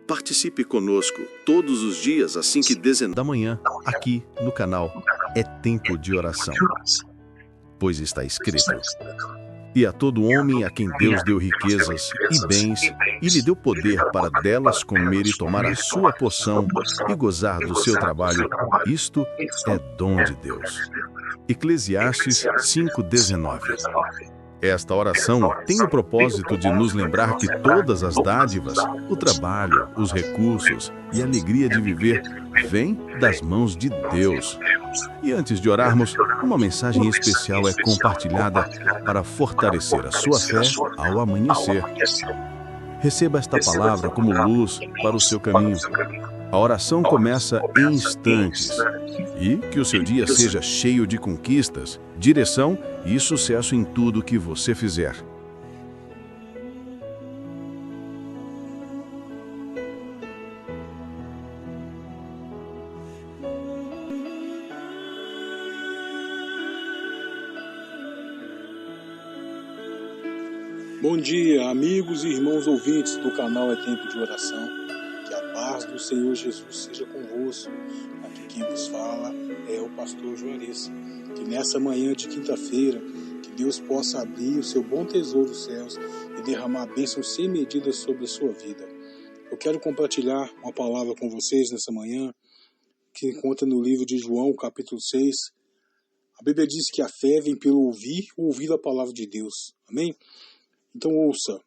Participe conosco todos os dias assim que 19 da manhã, aqui no canal É Tempo de Oração. Pois está escrito: e a todo homem a quem Deus deu riquezas e bens, e lhe deu poder para delas comer e tomar a sua porção e gozar do seu trabalho, isto é dom de Deus. Eclesiastes 5:19. Esta oração tem o propósito de nos lembrar que todas as dádivas, o trabalho, os recursos e a alegria de viver vêm das mãos de Deus. E antes de orarmos, uma mensagem especial é compartilhada para fortalecer a sua fé ao amanhecer. Receba esta palavra como luz para o seu caminho. A oração começa em instantes. E que o seu dia seja cheio de conquistas, direção e sucesso em tudo que você fizer. Bom dia, amigos e irmãos ouvintes do canal É Tempo de Oração. Que a paz do Senhor Jesus seja convosco. Aqui quem vos fala é o pastor Juarez. Que nessa manhã de quinta-feira, que Deus possa abrir o seu bom tesouro dos céus e derramar bênçãos sem medida sobre a sua vida. Eu quero compartilhar uma palavra com vocês nessa manhã, que encontra no livro de João, capítulo 6. A Bíblia diz que a fé vem pelo ouvir a palavra de Deus. Amém? Então ouça.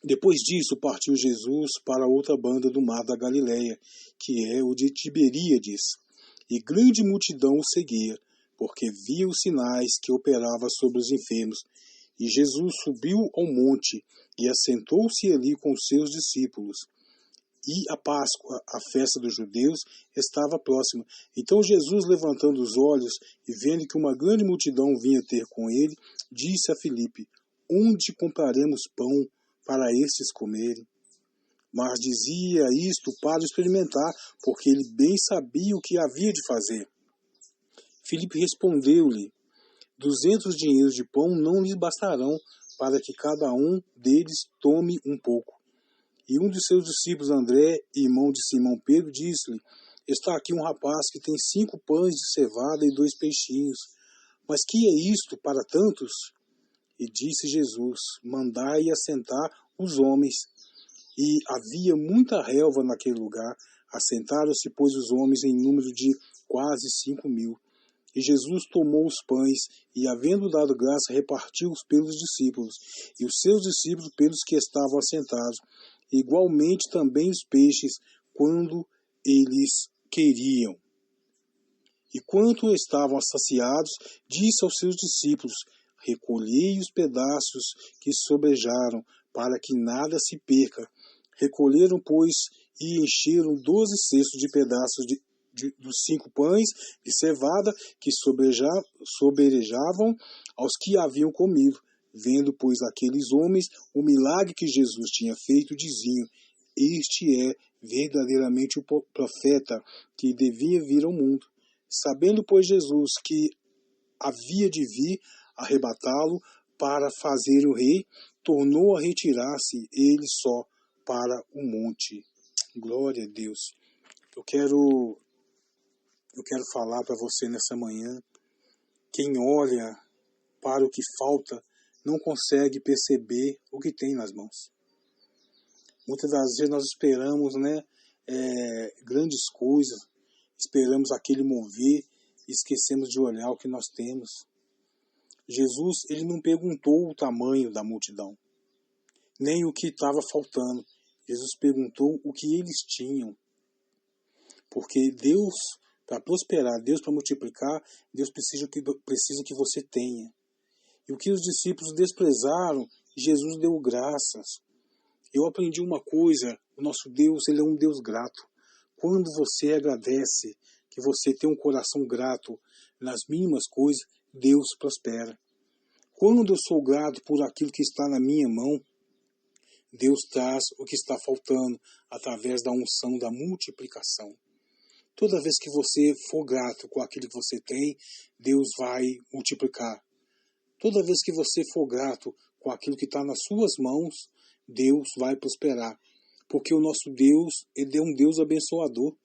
Depois disso partiu Jesus para outra banda do mar da Galileia, que é o de Tiberíades, e grande multidão o seguia, porque via os sinais que operava sobre os enfermos. E Jesus subiu ao monte e assentou-se ali com os seus discípulos. E a Páscoa, a festa dos judeus, estava próxima. Então Jesus, levantando os olhos e vendo que uma grande multidão vinha ter com ele, disse a Filipe: onde compraremos pão para estes comerem? Mas dizia isto para experimentar, porque ele bem sabia o que havia de fazer. Filipe respondeu-lhe: 200 dinheiros de pão não lhes bastarão para que cada um deles tome um pouco. E um de seus discípulos, André, irmão de Simão Pedro, disse-lhe: está aqui um rapaz que tem 5 pães de cevada e 2 peixinhos. Mas que é isto para tantos? E disse Jesus: mandai assentar os homens. E havia muita relva naquele lugar. Assentaram-se, pois, os homens em número de quase 5.000. E Jesus tomou os pães, e havendo dado graça, repartiu-os pelos discípulos, e os seus discípulos pelos que estavam assentados. Igualmente também os peixes, quando eles queriam. E quando estavam saciados, disse aos seus discípulos: recolhei os pedaços que sobrejaram, para que nada se perca. Recolheram, pois, e encheram 12 cestos de pedaços dos 5 pães de cevada que sobrejavam aos que haviam comido. Vendo, pois, aqueles homens o milagre que Jesus tinha feito, diziam: este é verdadeiramente o profeta que devia vir ao mundo. Sabendo, pois, Jesus que havia de vir arrebatá-lo para fazer o rei, tornou a retirar-se ele só para o monte. Glória a Deus. Eu quero falar para você nessa manhã: quem olha para o que falta não consegue perceber o que tem nas mãos. Muitas das vezes nós esperamos, grandes coisas, esperamos aquele mover e esquecemos de olhar o que nós temos. Jesus, ele não perguntou o tamanho da multidão, nem o que estava faltando. Jesus perguntou o que eles tinham. Porque Deus, para prosperar, Deus para multiplicar, Deus precisa que você tenha. E o que os discípulos desprezaram, Jesus deu graças. Eu aprendi uma coisa: o nosso Deus, ele é um Deus grato. Quando você agradece, que você tem um coração grato nas mínimas coisas, Deus prospera. Quando eu sou grato por aquilo que está na minha mão, Deus traz o que está faltando através da unção da multiplicação. Toda vez que você for grato com aquilo que você tem, Deus vai multiplicar. Toda vez que você for grato com aquilo que está nas suas mãos, Deus vai prosperar. porque o nosso Deus, ele é um Deus abençoador.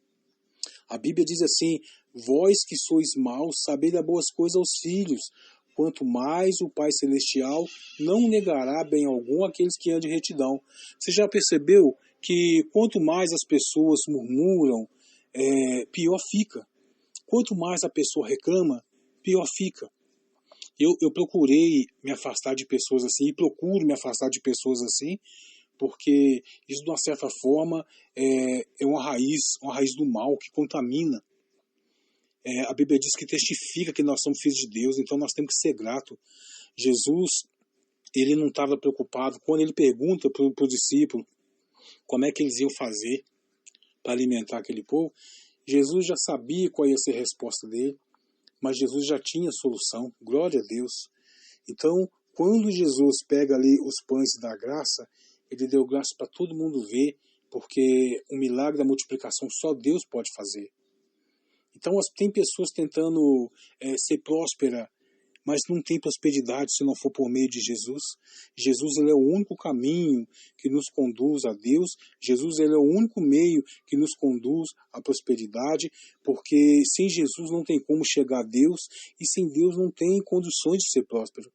A Bíblia diz assim: vós que sois maus, sabei dar boas coisas aos filhos, quanto mais o Pai Celestial não negará bem algum àqueles que andam de retidão. Você já percebeu que quanto mais as pessoas murmuram, pior fica. Quanto mais a pessoa reclama, pior fica. Eu procurei me afastar de pessoas assim, e procuro me afastar de pessoas assim, porque isso, de uma certa forma, é uma raiz do mal que contamina. A Bíblia diz que testifica que nós somos filhos de Deus, então nós temos que ser gratos. Jesus, ele não estava preocupado. Quando ele pergunta para os discípulos como é que eles iam fazer para alimentar aquele povo, Jesus já sabia qual ia ser a resposta dele, mas Jesus já tinha a solução. Glória a Deus. Então, quando Jesus pega ali os pães da graça, ele deu graça para todo mundo ver, porque o milagre da multiplicação só Deus pode fazer. Então, tem pessoas tentando ser próspera, mas não tem prosperidade se não for por meio de Jesus. Jesus, ele é o único caminho que nos conduz a Deus. Jesus, ele é o único meio que nos conduz à prosperidade, porque sem Jesus não tem como chegar a Deus, e sem Deus não tem condições de ser próspero.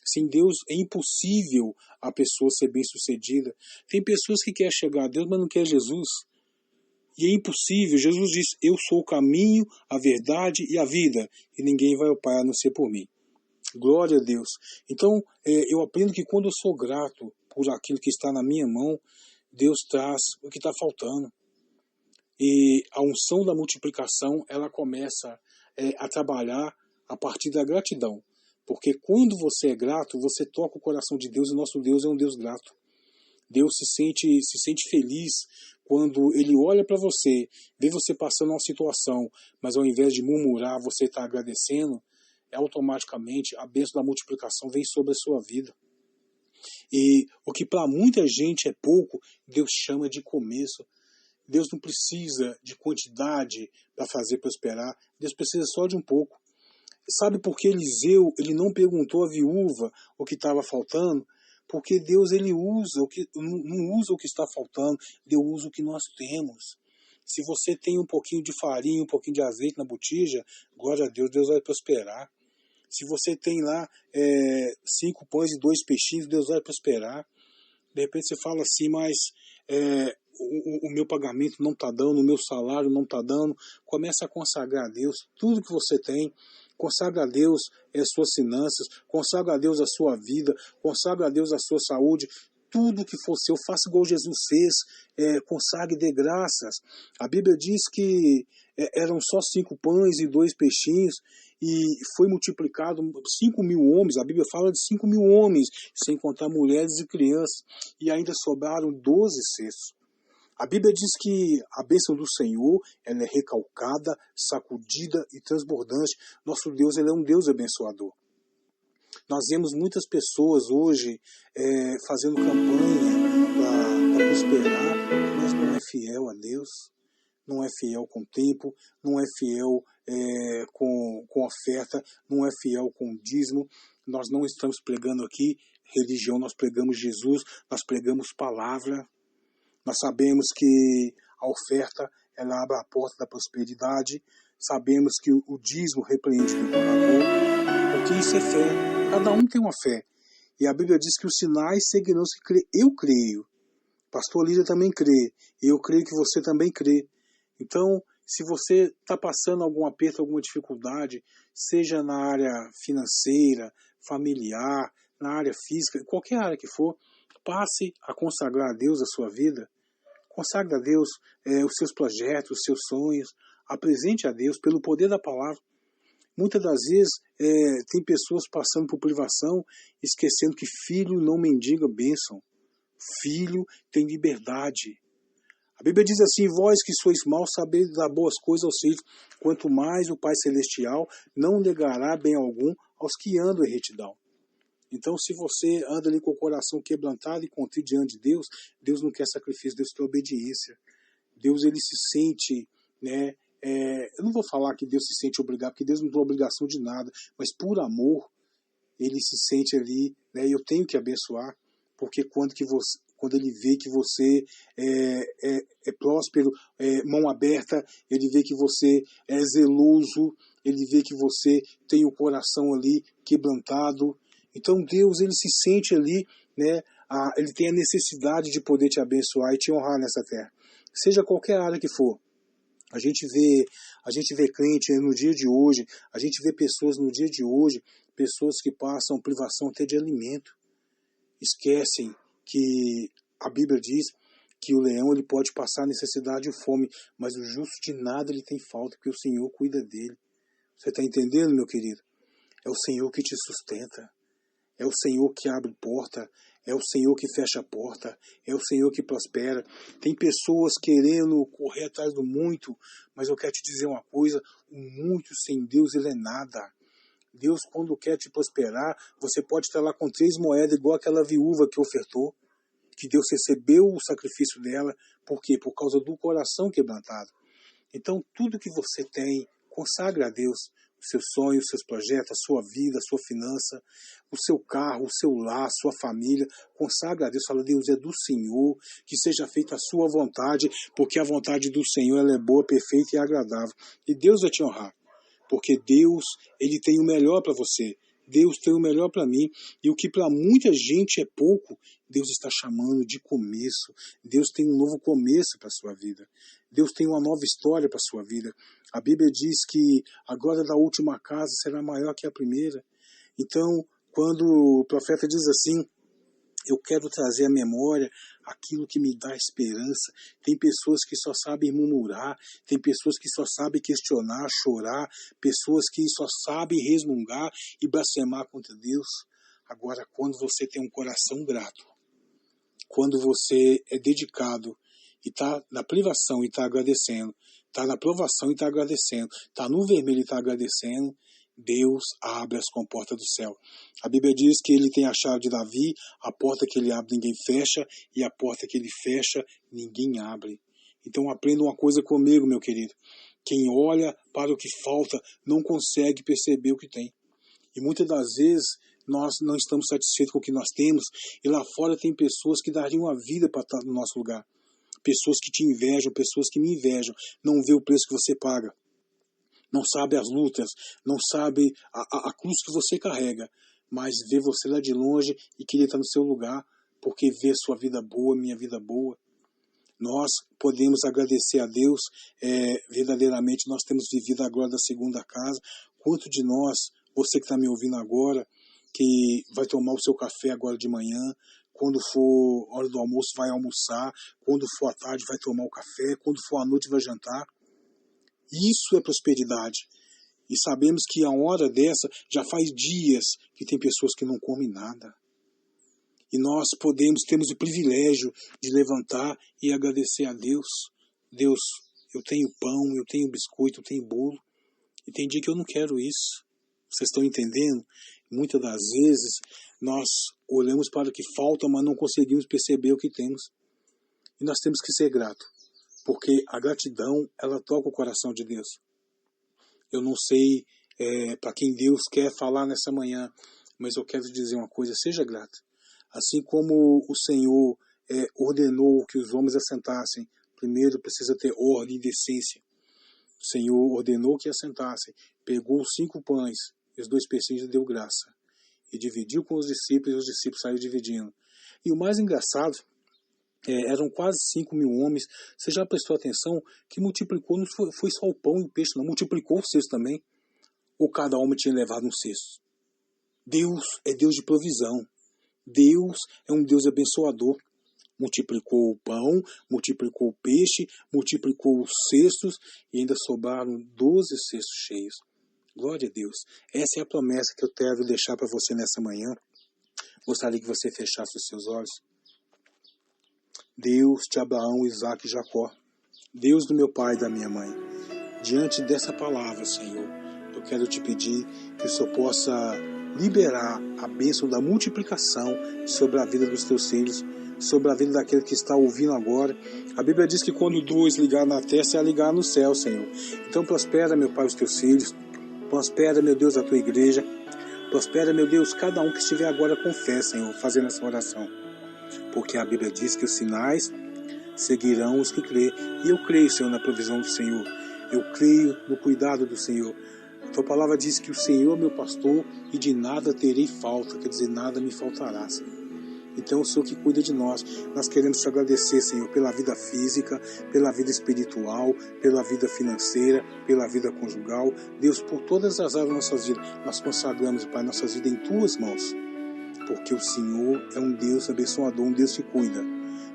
Sem Deus é impossível a pessoa ser bem-sucedida. Tem pessoas que querem chegar a Deus, mas não querem Jesus. E é impossível. Jesus diz: eu sou o caminho, a verdade e a vida, e ninguém vai ao Pai a não ser por mim. Glória a Deus. Então, eu aprendo que quando eu sou grato por aquilo que está na minha mão, Deus traz o que está faltando. E a unção da multiplicação, ela começa a trabalhar a partir da gratidão. Porque quando você é grato, você toca o coração de Deus, e nosso Deus é um Deus grato. Deus se sente feliz quando Ele olha para você, vê você passando uma situação, mas ao invés de murmurar, você está agradecendo, automaticamente a bênção da multiplicação vem sobre a sua vida. E o que para muita gente é pouco, Deus chama de começo. Deus não precisa de quantidade para fazer prosperar, Deus precisa só de um pouco. Sabe por que Eliseu, ele não perguntou à viúva o que estava faltando? Porque Deus, ele usa não usa o que está faltando, Deus usa o que nós temos. Se você tem um pouquinho de farinha, um pouquinho de azeite na botija, glória a Deus, Deus vai prosperar. Se você tem lá 5 pães e 2 peixinhos, Deus vai prosperar. De repente você fala assim: mas o meu pagamento não está dando, o meu salário não está dando. Começa a consagrar a Deus tudo que você tem. Consagra a Deus as suas finanças, consagra a Deus a sua vida, consagra a Deus a sua saúde. Tudo que for seu, faça igual Jesus fez, consagre e dê graças. A Bíblia diz que eram só 5 pães e 2 peixinhos, e foi multiplicado 5.000 homens. A Bíblia fala de 5.000 homens, sem contar mulheres e crianças, e ainda sobraram 12 cestos. A Bíblia diz que a bênção do Senhor, ela é recalcada, sacudida e transbordante. Nosso Deus, ele é um Deus abençoador. Nós vemos muitas pessoas hoje fazendo campanha para prosperar, mas não é fiel a Deus, não é fiel com o tempo, não é fiel com oferta, não é fiel com o dízimo. Nós não estamos pregando aqui religião, nós pregamos Jesus, nós pregamos palavra. Nós sabemos que a oferta, ela abre a porta da prosperidade. Sabemos que o dízimo repreende o devorador, porque isso é fé. Cada um tem uma fé. E a Bíblia diz que os sinais seguirão os que crê. Eu creio. Pastor Lídia também crê. E eu creio que você também crê. Então, se você está passando algum aperto, alguma dificuldade, seja na área financeira, familiar, na área física, qualquer área que for, passe a consagrar a Deus a sua vida. Consagre a Deus os seus projetos, os seus sonhos. Apresente a Deus pelo poder da palavra. Muitas das vezes tem pessoas passando por privação, esquecendo que filho não mendiga bênção. Filho tem liberdade. A Bíblia diz assim: vós que sois maus, sabeis dar boas coisas aos filhos, quanto mais o Pai Celestial não negará bem algum aos que andam em retidão. Então, se você anda ali com o coração quebrantado e contrito diante de Deus, Deus não quer sacrifício, Deus quer obediência. Deus, ele se sente, eu não vou falar que Deus se sente obrigado, porque Deus não tem obrigação de nada, mas por amor, ele se sente ali, eu tenho que abençoar, porque quando ele vê que você é próspero, mão aberta, ele vê que você é zeloso, ele vê que você tem o coração ali quebrantado. Então Deus, ele se sente ali, né, ele tem a necessidade de poder te abençoar e te honrar nessa terra. Seja qualquer área que for. A gente vê crente no dia de hoje, a gente vê pessoas no dia de hoje, pessoas que passam privação até de alimento. Esquecem que a Bíblia diz que o leão ele pode passar necessidade e fome, mas o justo de nada ele tem falta, porque o Senhor cuida dele. Você está entendendo, meu querido? É o Senhor que te sustenta. É o Senhor que abre porta, é o Senhor que fecha a porta, é o Senhor que prospera. Tem pessoas querendo correr atrás do muito, mas eu quero te dizer uma coisa, o muito sem Deus ele é nada. Deus, quando quer te prosperar, você pode estar lá com 3 moedas, igual aquela viúva que ofertou, que Deus recebeu o sacrifício dela. Por quê? Por causa do coração quebrantado. Então, tudo que você tem, consagra a Deus. Os seus sonhos, os seus projetos, a sua vida, a sua finança, o seu carro, o seu lar, a sua família. Consagra a Deus, fala, Deus, é do Senhor, que seja feita a sua vontade, porque a vontade do Senhor ela é boa, perfeita e agradável. E Deus vai te honrar, porque Deus, ele tem o melhor para você. Deus tem o melhor para mim, e o que para muita gente é pouco, Deus está chamando de começo. Deus tem um novo começo para a sua vida. Deus tem uma nova história para a sua vida. A Bíblia diz que a glória da última casa será maior que a primeira. Então, quando o profeta diz assim, eu quero trazer à memória aquilo que me dá esperança. Tem pessoas que só sabem murmurar, tem pessoas que só sabem questionar, chorar, pessoas que só sabem resmungar e blasfemar contra Deus. Agora, quando você tem um coração grato, quando você é dedicado e está na privação e está agradecendo, está na provação e está agradecendo, está no vermelho e está agradecendo, Deus abre as comportas do céu. A Bíblia diz que ele tem a chave de Davi, a porta que ele abre ninguém fecha, e a porta que ele fecha ninguém abre. Então aprenda uma coisa comigo, meu querido. Quem olha para o que falta não consegue perceber o que tem. E muitas das vezes nós não estamos satisfeitos com o que nós temos, e lá fora tem pessoas que dariam a vida para estar no nosso lugar. Pessoas que te invejam, pessoas que me invejam, não vê o preço que você paga. Não sabe as lutas, não sabe a cruz que você carrega, mas vê você lá de longe e queria estar no seu lugar, porque vê sua vida boa, minha vida boa. Nós podemos agradecer a Deus, verdadeiramente nós temos vivido a glória da segunda casa. Quanto de nós, você que está me ouvindo agora, que vai tomar o seu café agora de manhã, quando for hora do almoço vai almoçar, quando for à tarde vai tomar o café, quando for à noite vai jantar. Isso é prosperidade. E sabemos que a hora dessa já faz dias que tem pessoas que não comem nada. E nós temos o privilégio de levantar e agradecer a Deus. Deus, eu tenho pão, eu tenho biscoito, eu tenho bolo. E tem dia que eu não quero isso. Vocês estão entendendo? Muitas das vezes nós olhamos para o que falta, mas não conseguimos perceber o que temos. E nós temos que ser gratos. Porque a gratidão, ela toca o coração de Deus. Eu não sei para quem Deus quer falar nessa manhã, mas eu quero dizer uma coisa, seja grato. Assim como o Senhor ordenou que os homens assentassem, primeiro precisa ter ordem e decência. O Senhor ordenou que assentassem, pegou os 5 pães e os 2 peixinhos e deu graça. E dividiu com os discípulos, e os discípulos saíram dividindo. E o mais engraçado, eram quase 5.000 homens. Você já prestou atenção que multiplicou, não foi só o pão e o peixe, não, multiplicou o cesto também. Ou cada homem tinha levado um cesto. Deus é Deus de provisão. Deus é um Deus abençoador. Multiplicou o pão, multiplicou o peixe, multiplicou os cestos e ainda sobraram 12 cestos cheios. Glória a Deus. Essa é a promessa que eu quero deixar para você nessa manhã. Gostaria que você fechasse os seus olhos. Deus de Abraão, Isaque e Jacó, Deus do meu pai e da minha mãe, diante dessa palavra, Senhor, eu quero te pedir que o Senhor possa liberar a bênção da multiplicação sobre a vida dos teus filhos, sobre a vida daquele que está ouvindo agora. A Bíblia diz que quando 2 ligar na terra, é ligar no céu, Senhor. Então prospera, meu Pai, os teus filhos, prospera, meu Deus, a tua igreja, prospera, meu Deus, cada um que estiver agora com fé, Senhor, fazendo essa oração. porque a Bíblia diz que os sinais seguirão os que crê. E eu creio, Senhor, na provisão do Senhor. Eu creio no cuidado do Senhor. A tua palavra diz que o Senhor é meu pastor e de nada terei falta, quer dizer, nada me faltará, Senhor. Então, o Senhor que cuida de nós, nós queremos te agradecer, Senhor, pela vida física, pela vida espiritual, pela vida financeira, pela vida conjugal. Deus, por todas as áreas das nossas vidas, nós consagramos, Pai, nossas vidas em tuas mãos, porque o Senhor é um Deus abençoador, um Deus que cuida.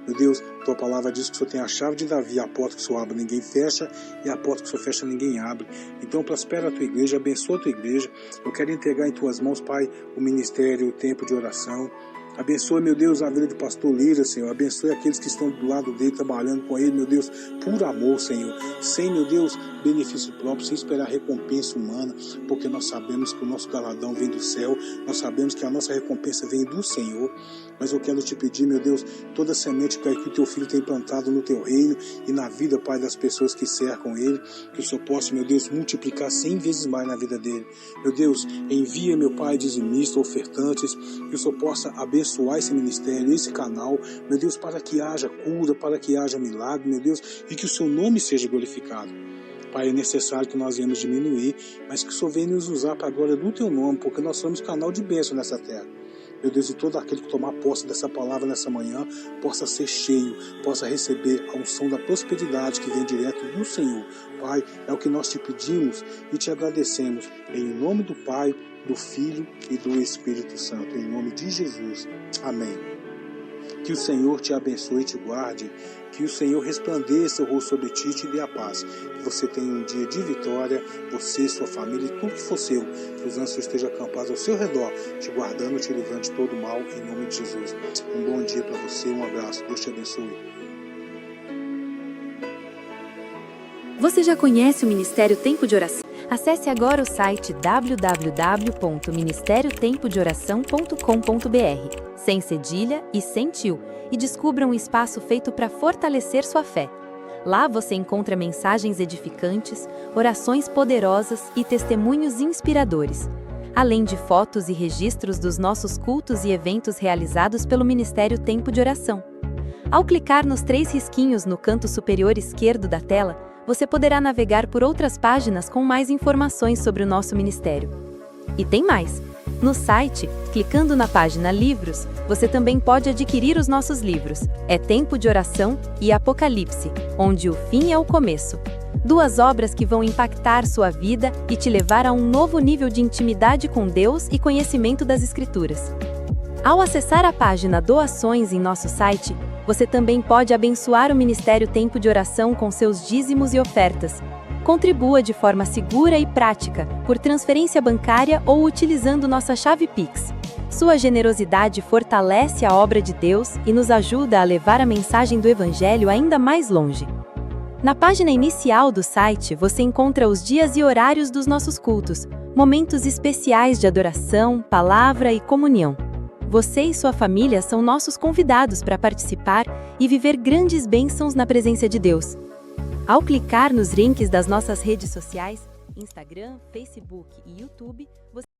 Meu Deus, tua palavra diz que o Senhor tem a chave de Davi, a porta que o Senhor abre ninguém fecha, e a porta que o Senhor fecha ninguém abre. Então prospera a tua igreja, abençoa a tua igreja. Eu quero entregar em tuas mãos, Pai, o ministério, o tempo de oração. Abençoe, meu Deus, a vida do pastor Lira, Senhor. Abençoe aqueles que estão do lado dele, trabalhando com ele, meu Deus, por amor, Senhor. Sem, meu Deus, benefício próprio, sem esperar recompensa humana, porque nós sabemos que o nosso galardão vem do céu, nós sabemos que a nossa recompensa vem do Senhor. Mas eu quero te pedir, meu Deus, toda semente, Pai, que o teu filho tem plantado no teu reino e na vida, Pai, das pessoas que cercam ele, que o Senhor possa, meu Deus, multiplicar 100 vezes mais na vida dele. Meu Deus, envia, meu Pai, dizimistas, ofertantes, que o Senhor possa abençoar esse ministério, esse canal, meu Deus, para que haja cura, para que haja milagre, meu Deus, e que o seu nome seja glorificado. Pai, é necessário que nós venhamos diminuir, mas que o Senhor venha nos usar para a glória do teu nome, porque nós somos canal de bênção nessa terra. Meu Deus, e todo aquele que tomar posse dessa palavra nessa manhã, possa ser cheio, possa receber a unção da prosperidade que vem direto do Senhor. Pai, é o que nós te pedimos e te agradecemos. Em nome do Pai, do Filho e do Espírito Santo. Em nome de Jesus. Amém. Que o Senhor te abençoe e te guarde. Que o Senhor resplandeça o rosto sobre ti e te dê a paz. Que você tenha um dia de vitória, você, sua família e tudo que for seu. Que os anjos estejam acampados ao seu redor, te guardando e te livrando de todo mal, em nome de Jesus. Um bom dia para você, um abraço. Deus te abençoe. Você já conhece o Ministério Tempo de Oração? Acesse agora o site www.ministeriotempodioração.com.br, sem cedilha e sem tio, e descubra um espaço feito para fortalecer sua fé. Lá você encontra mensagens edificantes, orações poderosas e testemunhos inspiradores, além de fotos e registros dos nossos cultos e eventos realizados pelo Ministério Tempo de Oração. Ao clicar nos 3 risquinhos no canto superior esquerdo da tela, você poderá navegar por outras páginas com mais informações sobre o nosso ministério. E tem mais! No site, clicando na página Livros, você também pode adquirir os nossos livros, É Tempo de Oração e Apocalipse, onde o fim é o começo. 2 obras que vão impactar sua vida e te levar a um novo nível de intimidade com Deus e conhecimento das Escrituras. Ao acessar a página Doações em nosso site, você também pode abençoar o Ministério Tempo de Oração com seus dízimos e ofertas. Contribua de forma segura e prática, por transferência bancária ou utilizando nossa chave Pix. Sua generosidade fortalece a obra de Deus e nos ajuda a levar a mensagem do Evangelho ainda mais longe. Na página inicial do site, você encontra os dias e horários dos nossos cultos, momentos especiais de adoração, palavra e comunhão. Você e sua família são nossos convidados para participar e viver grandes bênçãos na presença de Deus. Ao clicar nos links das nossas redes sociais, Instagram, Facebook e YouTube, você